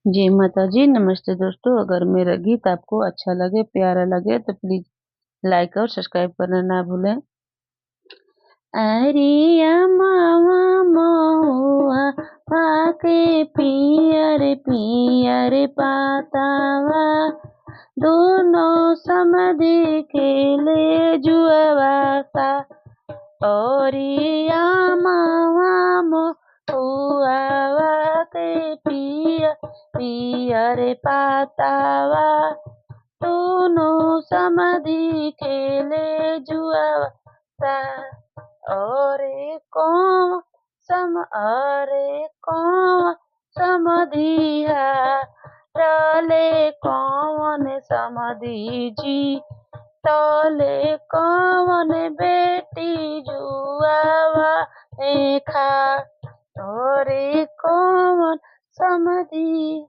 जी माता जी, नमस्ते दोस्तों। अगर मेरा गीत आपको अच्छा लगे, प्यारा लगे तो प्लीज़ लाइक और सब्सक्राइब करना ना भूलें। अरिया मावा महुआ पाके पियर पियर पातावा दोनों समधि खेले जुआवा सा। ओरिया मावा महुआ के पियर पियर पातावा दोनों समधि खेले जुआवा सा। अरे कौन समधिया टले कौन समधि जी टले कौन बेटी जुआवा खा। अरे कौन समधि